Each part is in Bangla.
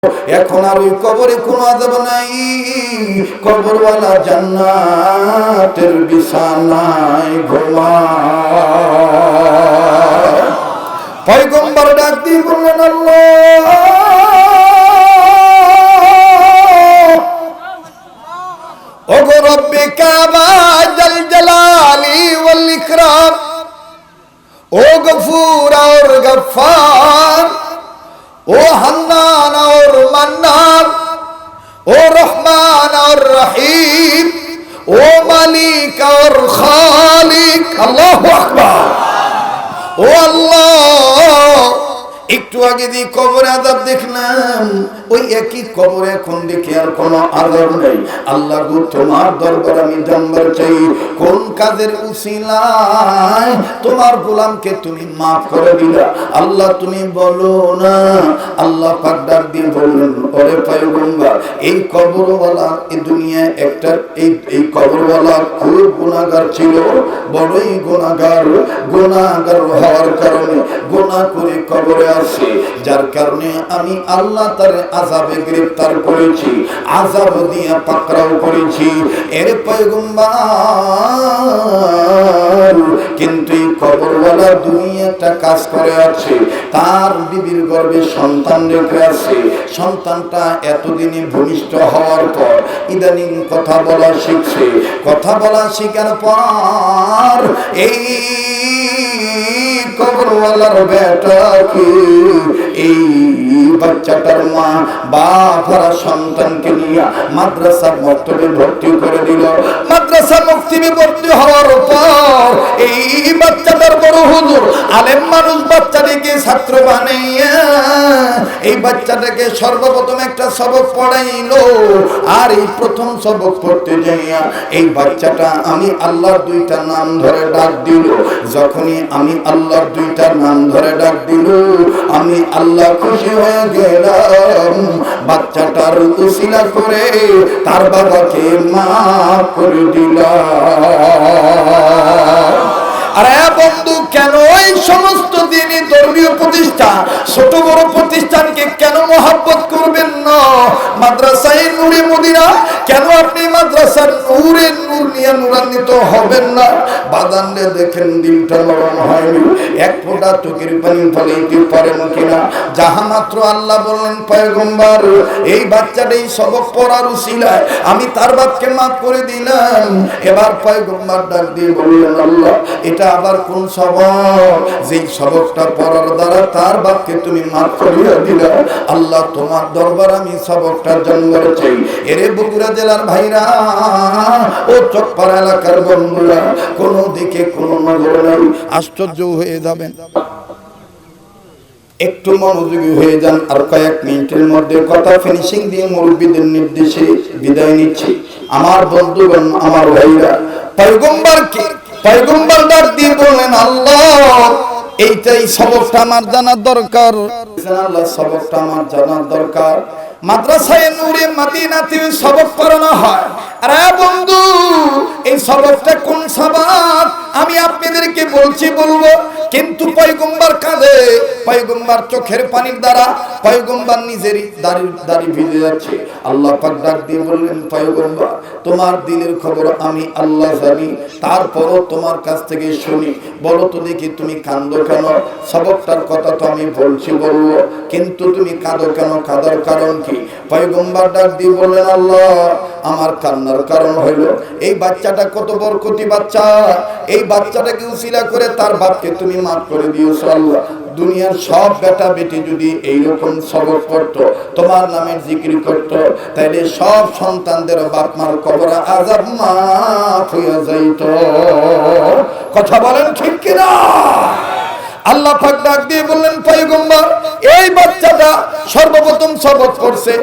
এখন আর ওই কবরে কোনো আযাব নাই, কবরওয়ালা জান্নাতের বিছানায় ঘুমায়। পয়গম্বর ডাক দিয়ে বললেন, আল্লাহ ওগো রব্বে কাবা জাল জালালি ওয়াল ইকরাম, ও গফুর আর গফফার, ও হান্নান আর মান্নান, ও রহমান আর রহিম, ও মালিক আর খালিক। আল্লাহু আকবার। ও আল্লাহ, একটু আগে দিয়ে কবরে আযাব দেখলাম, ওই একই কবরে এখন দেখি আর কোনো আযাব নেই। আল্লাহ গো, তোমার দরবার আমি জানবার চাই, কোন কাজের উসিলায় তোমার গোলামকে তুমি মাফ করে দিলা। আল্লাহ তুমি বলো না। আল্লাহ পাক ডাক দিয়ে বললেন, ওরে পয়গম্বর, এই কবরওয়ালা এই দুনিয়ায় একটা এই কবরওয়ালা খুব গুনাহগার ছিল, বড়ই গুনাহগার হওয়ার কারণে গুনাহ করে কবরে আসে, যার কারণে আমি আল্লাহ তার আযাবে গ্রেফতার করেছি, আযাব দিয়ে পাকড়াও করেছি। এর পয়গম্বর, কিন্তু এই কবরওয়ালা দুনিয়াটা কাজ করে আছে, তার বিবির গর্ভে সন্তান রেখে আছে। সন্তানটা এতদিনে ভূমিষ্ঠ হওয়ার পর ইদানিং কথা বলা শিখছে। কথা বলা শিখার পর এই কবরওয়ালার বেটাকে এই বাচ্চাটার মা বাবারা সন্তানকে নিয়ে মাদ্রাসা মক্তবে ভর্তি করে দিল। মাদ্রাসা মক্তবে ভর্তি হওয়ার পর এই বাচ্চাটার বড় হুজুর আলেম মানুষ বাচ্চাটিকে ছাত্র বানাইয়া এই বাচ্চাটাকে সর্বপ্রথম একটা সবক পড়াইলো। আর এই প্রথম সবক পড়তে যাইয়া এই বাচ্চাটা আমি আল্লাহর দুইটা নাম ধরে ডাক দিল। যখনই আমি আল্লাহর দুইটা নাম ধরে ডাক দিল, আমি আল্লাহ খুশি হয়ে গেলাম। বাচ্চাটার উসিলা করে তার বাবাকে মাফ করে দিলাম। আরে বন্ধু, কেন এই সমস্ত দিনই ধর্মীয় প্রতিষ্ঠান, ছোট বড় প্রতিষ্ঠানকে কেন মহব্বত করবেন না? মাদ্রাসায়ে নূরে মদিনা, কেন আপনি মাদ্রাসার নূরে নূর নিয়ে নূরান্বিত হবেন না? বাদানরে দেখেন দিলটা নরম হয়নি, এক ফোঁটা চোখের পানি ফলাইতে পারেন কিনা? যাহা মাত্র আল্লাহ বললেন, পয়গম্বর এই বাচ্চাটা এই সবক পড়ার উসিলায় আমি তার বাপকে মাফ করে দিলাম। এবার পয়গম্বর ডাক দিয়ে বললেন, আল্লাহ এটা আবার কোন সবক, যেই সবকটা পড়ার দ্বারা তার বাপকে তুমি মাফ করিয়া দিলা? আল্লাহ তোমার দরবার আমি সবকটা জানবার চাই। এরে বগুড়া জেলার ভাইরা, ও চকপাড়া এলাকার বন্ধুরা, কোন দিকে কোন নজর নেই, আশ্চর্য হয়ে যাবেন। একটু মনোযোগী হয়ে যান। আর কয়েক মিনিটের মধ্যে কথা ফিনিশিং দিয়ে মুরব্বীদের নির্দেশে বিদায় নিচ্ছি। আমার বন্ধুগণ, আমার ভাইরা, পয়গম্বর ডাক দিয়ে বললেন, আল্লাহ এইটাই সবকটা আমার জানার দরকার। আল্লাহ সবকটা আমার জানার দরকার। মাদ্রাসায়ে নূরে মদিনাতে সবক পড়ানো হয়। আরে বন্ধু, এই সবকটা কোন সবক আমি আপনাদেরকে বলবো, কিন্তু পয়গম্বর কাঁদে, পয়গম্বর চোখের পানির দ্বারা পয়গম্বর নিজেরই দাড়ি ভিজে যাচ্ছে। আল্লাহ পাক ডাক দিয়ে বললেন, পয়গম্বর তোমার দিলের খবর আমি আল্লাহ জানি, তারপরও তোমার কাছ থেকে শুনি, বলো তো দেখি তুমি কাঁদো কেন? সবকটার কথা তো আমি বলবো, কিন্তু তুমি কাঁদো কেন? কাঁদার কারণ কি? পয়গম্বর ডাক দিয়ে বললেন, আল্লাহ আমার কান্নার কারণ হইল এই বাচ্চাটা কত বরকতি বাচ্চা, এই বাচ্চাটাকে উসিলা করে তার বাপকে তুমি মাফ করে দিয়েছো। আল্লাহ দুনিয়ার সব বেটা বেটি যদি এইরকম সবক পড়তো, তোমার নামের জিকির করতো, তাইলে সব সন্তানদের বাপ মার কবর আযাব মাফ হইয়া যাইত। কথা বলেন ঠিক কিনা? আল্লাহ পাক ডাক দিয়ে বললেন, পয়গম্বর এই বাচ্চাটা সর্বপ্রথম সবক পড়ছে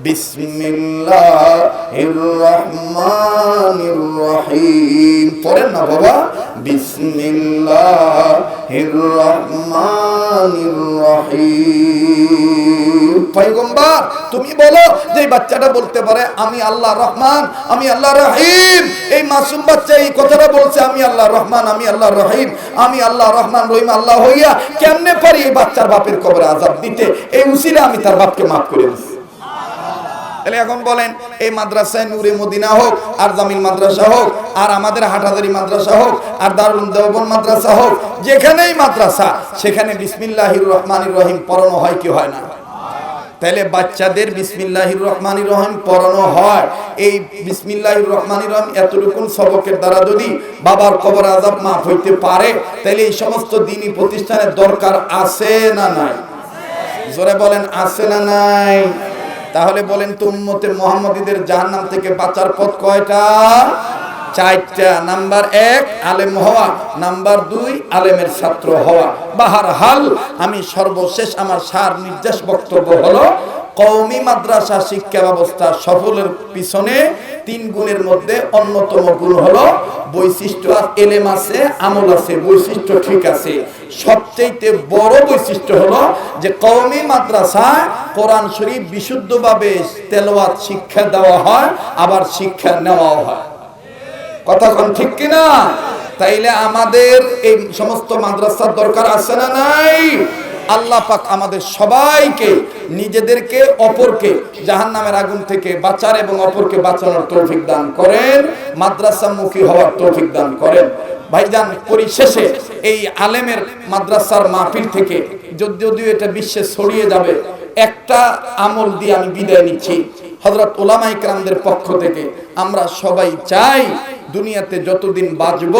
বিসমিল্লাহির রহমানির রহিম। পড়েন না বাবা, বিসমিল্লাহির রহমানির রহিম। পয়গম্বর তুমি বলো যে বাচ্চাটা বলতে পারে আমি আল্লাহ রহমান, আমি আল্লাহ রহিম। এই মাসুম বাচ্চা এই কথাটা বলছে, আমি আল্লাহ রহমান, আমি আল্লাহ রহিম, আমি আল্লাহ রহমান রহিম আল্লাহ হইয়া কেমনে পারি এই বাচ্চার বাপের কবরে আযাব দিতে? এই উসিলা আমি তার বাপকে মাফ করে দিচ্ছি। তাহলে এখন বলেন এই মাদ্রাসায় নূরে মদিনা হোক আর জামিল মাদ্রাসা হোক আর আমাদের হাটহাজারী মাদ্রাসা হোক আর দারুল দেওবন্দ মাদ্রাসা হোক, যেখানেই মাদ্রাসা সেখানে বিসমিল্লাহির রহমানির রহিম পড়ানো হয় কি হয় না? তাহলে বাচ্চাদের বিসমিল্লাহির রহমানির রহিম পড়ানো হয়। এই বিসমিল্লাহির রহমানির রহিম এতটুকু সবকের দ্বারা যদি বাবার কবর আযাব মাফ হইতে পারে, তাহলে এই সমস্ত দ্বীনি প্রতিষ্ঠানের দরকার আছে না নাই? জোরে বলেন আছে না নাই? তাহলে বলেন তো উম্মতে মুহাম্মাদীদের জাহান্নাম থেকে বাঁচার পথ কয়টা? 4টা। নাম্বার 1 আলেম হওয়া, নাম্বার 2 আলেমের ছাত্র হওয়া। বাহারহাল আমি সর্বশেষ আমার সার নির্দেশ বক্তব্য হলো, কওমি মাদ্রাসা শিক্ষা ব্যবস্থা সফলের পিছনে 3 গুণের মধ্যে অন্যতম গুণ হলো বৈশিষ্ট্য। আর এলেম আছে, আমল আছে, বৈশিষ্ট্য ঠিক আছে। সবচেয়ে বড় বৈশিষ্ট্য হলো যে কওমি মাদ্রাসায় কোরআন শরীফ বিশুদ্ধভাবে তেলাওয়াত শিক্ষা দেওয়া হয়, আবার শিক্ষা নেওয়াও হয়। কথা কোন ঠিক কিনা? তাইলে আমাদের এই সমস্ত মাদ্রাসার দরকার আছে না নাই? আল্লাহ পাক আমাদের সবাইকে নিজেদেরকে অপরকে জাহান্নামের আগুন থেকে বাঁচার এবং অপরকে বাঁচানোর তৌফিক দান করেন, মাদ্রাসামুখী হওয়ার তৌফিক দান করেন। ভাইজান, পরিশেষে এই আলেমের মাদ্রাসার মাহফিল থেকে যদিও এটা বিশ্বে ছড়িয়ে যাবে, একটা আমল দিয়ে আমি বিদায় নিচ্ছি। হযরত উলামায়ে কেরামদের পক্ষ থেকে আমরা সবাই চাই দুনিয়াতে যতদিন বাঁচব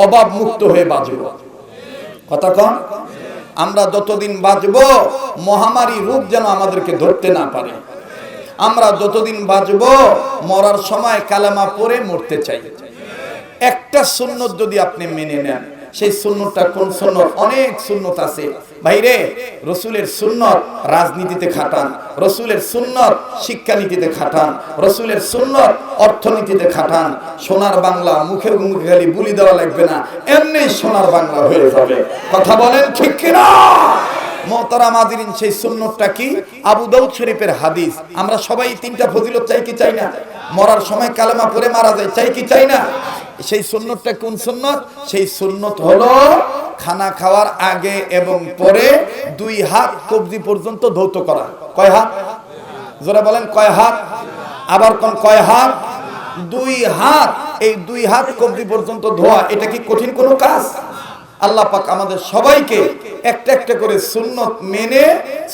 অভাব মুক্ত হয়ে বাঁচব। কথা কন? আমরা যতদিন বাঁচব মহামারী রোগ যেন আমাদেরকে ধরতে না পারে। আমরা যতদিন বাঁচব মরার সময় কালেমা পড়ে মরতে চাই। একটা সুন্নত যদি আপনি মেনে নেন, সেই সুন্নতটা কোন সুন্নত? অনেক সুন্নত আছে ভাইরে। রসুলের সুন্নত রাজনীতিতে খাটান, রসুলের সুন্নত শিক্ষানীতিতে খাটান, রসুলের সুন্নত অর্থনীতিতে খাটান। সোনার বাংলা মুখে মুখে খালি বুলি দেওয়া লাগবে না, এমনি সোনার বাংলা হয়ে যাবে। কথা বলেন ঠিক কিনা? মোহতারাম হাজিরিন, সেই সুন্নতটা কি? আবু দাউদ শরীফের হাদিস। আমরা সবাই 3টা ফজিলত চাই কি চাই না? মরার সময় কালেমা পড়ে মারা যায়, চাই কি চাই না? সেই সুন্নতটা কোন সুন্নত? সেই সুন্নত হলো খানা খাওয়ার আগে এবং পরে 2 হাত কবজি পর্যন্ত ধৌত করা। কয় হাত? জোরে বলেন কয় হাত? আবার কোন কয় হাত? 2 হাত। এই 2 হাত কবজি পর্যন্ত ধোয়া, এটা কি কঠিন কোনো কাজ? আল্লাহ পাক আমাদের সবাইকে একটা একটা করে সুন্নত মেনে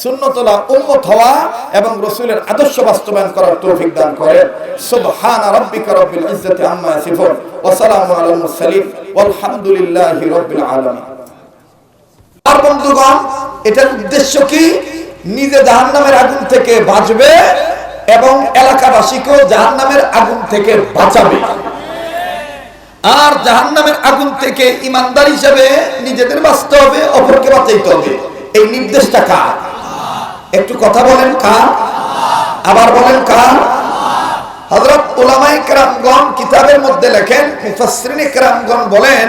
সুন্নতওয়ালা উম্মত হওয়া এবং রাসূলের আদর্শ বাস্তবায়ন করার তৌফিক দান করেন। সুবহানা রাব্বিকা রাব্বিল ইজ্জাতি আম্মা ইয়াসিফুন ওয়া সালামু আলাল মুরসালিন ওয়ালহামদুলিল্লাহি রাব্বিল আলামিন। আর বন্ধুগণ, এটার উদ্দেশ্য কি? নিজে জাহান্নামের আগুন থেকে বাঁচবে এবং এলাকাবাসীকেও জাহান্নামের আগুন থেকে বাঁচাবে। আর জাহান্নামের আগুন থেকে ইমানদার হিসেবে নিজেদের বাঁচতে হবে, অপরকে বাঁচাইতে হবে। এই নির্দেশটা কার? একটু কথা বলেন কার? আবার বলেন কার? হযরত উলামায়ে কেরামগণ কিতাবের মধ্যে লেখেন, মুফাসসিরিনে কেরামগণ বলেন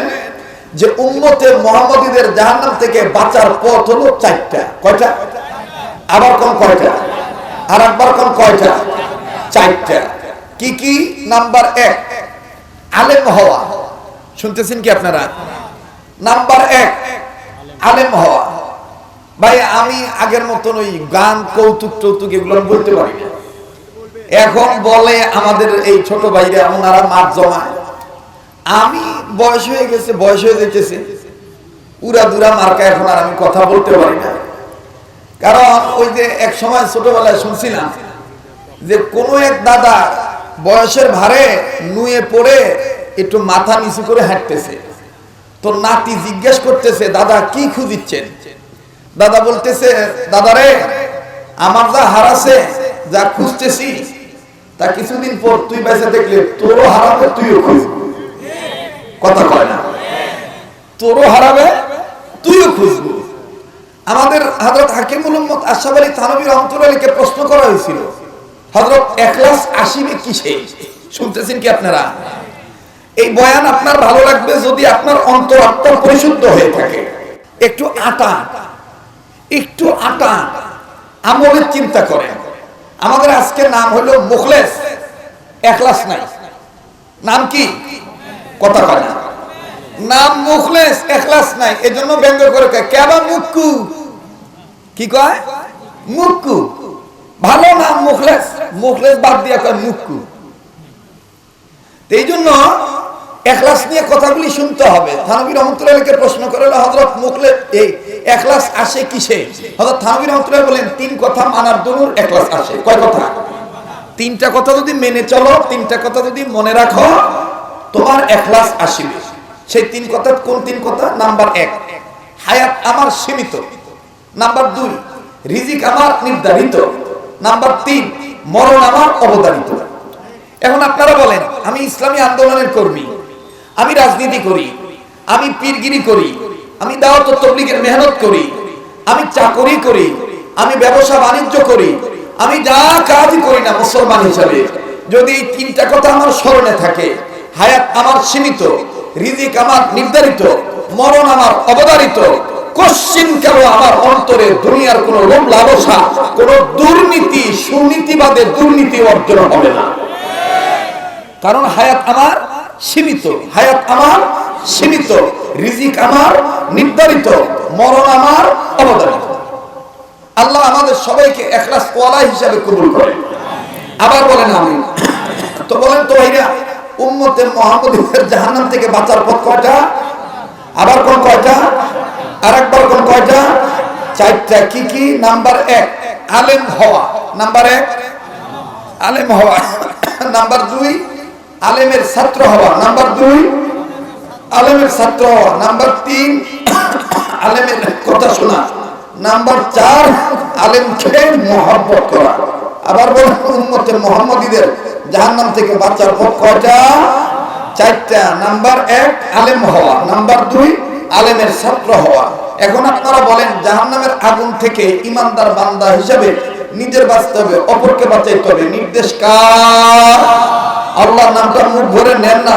যে উম্মতে মুহাম্মাদীদের জাহান্নাম থেকে বাঁচার পথ হলো 4টা। কয়টা? আবার কোন কয়টা? আর একবার কোন কয়টা? 4টা। কি কি? নাম্বার 1 আলেম হওয়া। শুনতেছেন কি আপনারা? নাম্বার 1 আলেম হওয়া। ভাই, আমি আগের মতন ওই গান কৌতুক টৌতুক এগুলো বলতে পারি না। এখন বলে আমাদের এই ছোট ভাইরা, ওনারা মাঠ জমায়। আমি বয়স হয়ে গেছে, বয়স হয়ে যেতেছে, উড়া দুরা মার্কা, এখন আর আমি কথা বলতে পারি না। কারণ ওই যে এক সময় ছোটবেলায় শুনছিলাম যে কোনো এক দাদা বয়সের ভারে নুয়ে পড়ে একটু মাথা নিচু করে হাঁটতেছে। তো নাতি জিজ্ঞেস করতেছে, দাদা কি খুঁজিচ্ছেন? দাদা বলতেছে, দাদারে আমার যা হারাছে, যা খুঁজতেছি, তা কিছুদিন পর তুই বেঁচে দেখলে তোরও হারাবে, তুইও খুঁজবি। কথা কয় না? তোরও হারাবে, তুইও খুঁজবি। আমাদের হযরত হাকিমুল উম্মত আশরাফ আলী থানভী রাহমাতুল্লাহ আলাইহিকে প্রশ্ন করা হয়েছিল, হযরত ইখলাস আসিবে কিসে? শুনতেছেন কি আপনারা? এই বয়ান আপনার ভালো লাগবে যদি আপনার অন্তরাত্মা পরিশুদ্ধ হয়ে থাকে। একটু আটা আমলের চিন্তা করেন। আমাদের আজকে নাম হলো মুখলেস, ইখলাস নাই। নাম কি? কথা কয় না। নাম মুখলেস, ইখলাস নাই। এজন্য ব্যঙ্গ করে কয় কেবা মুক্কু। কি কয়? মুক্কু। ভালো নাম মুখলেস, মুখলেস বাদ দিয়ে কয় মুক্কু। এই জন্য ইখলাস নিয়ে কথাগুলি শুনতে হবে। থানভী রহমাতুল্লাহকে প্রশ্ন করে হযরত মুখলেস এই ইখলাস আসে কিসে? হযরত থানভী রহমাতুল্লাহ বলেন তিন কথা মানার দরুন ইখলাস আসে। কয় কথা? তিনটা কথা যদি মেনে চলো, তিনটা কথা যদি মনে রাখো, তোমার ইখলাস আসবে। সেই তিন কথা কোন তিন কথা? নাম্বার 1, হায়াত আমার সীমিত। নাম্বার 2, রিজিক আমার নির্ধারিত। নাম্বার 3, মরণ আমার অবধারিত। এখন আপনারা বলেন, আমি ইসলামী আন্দোলনের কর্মী, আমি রাজনীতি করি, আমি পীরগিরি করি, আমি দাওয়াত ও তাবলীগের মেহনত করি, আমি চাকরি করি, আমি ব্যবসা বাণিজ্য করি, আমি যা কাজই করি না মুসলমান হিসাবে, যদি এই তিনটা কথা আমার স্মরণে থাকে, হায়াত আমার সীমিত, রিজিক আমার নির্ধারিত, মরণ আমার অবধারিত, কোশ্চিন কেন আমার অন্তরে দুনিয়ার কোন লোভ লালসা, কোন দুর্নীতি, সুনীতিবাদের দুর্নীতি অর্জন হবে না। কারণ হায়াত আমার সীমিত, হায়াত আমার সীমিত, রিজিক আমার নির্ধারিত, মরণ আমার অবধারিত। আল্লাহ আমাদের সবাইকে ইখলাস ওয়ালা হিসাবে কবুল করে। আবার বলেন আমিন। তো বলেন তো ভাইরা, উম্মতে মুহাম্মদীদের জাহান্নাম থেকে বাঁচার পথ কয়টা? আবার কোন কয়টা? আরেকবার কোন কয়টা? 4টা। কি কি? নাম্বার 1, আলেম হওয়া। নাম্বার 1, আলেম হওয়া। নাম্বার 2, আলেমের ছাত্র হওয়া। নাম্বার 2, আলেমের ছাত্র হওয়া। নাম্বার 3, আলেমের কথা শোনা। নাম্বার 4, আলেমকে মহব্বত করা। আবার বলেন, উম্মতে মুহাম্মদীদের জাহান্নাম থেকে বাঁচার পথ কয়টা? 4টা। নাম্বার 1, আলেম হওয়া। নাম্বার 2, আলেমের ছাত্র হওয়া। এখন আপনারা বলেন, জাহান্নামের আগুন থেকে ইমানদার বান্দা হিসাবে নিজের বাঁচতে হবে, অপরকে বাঁচাইতে হবে, নির্দেশ কার? আল্লাহর নামটা মুখ ভরে নেন না।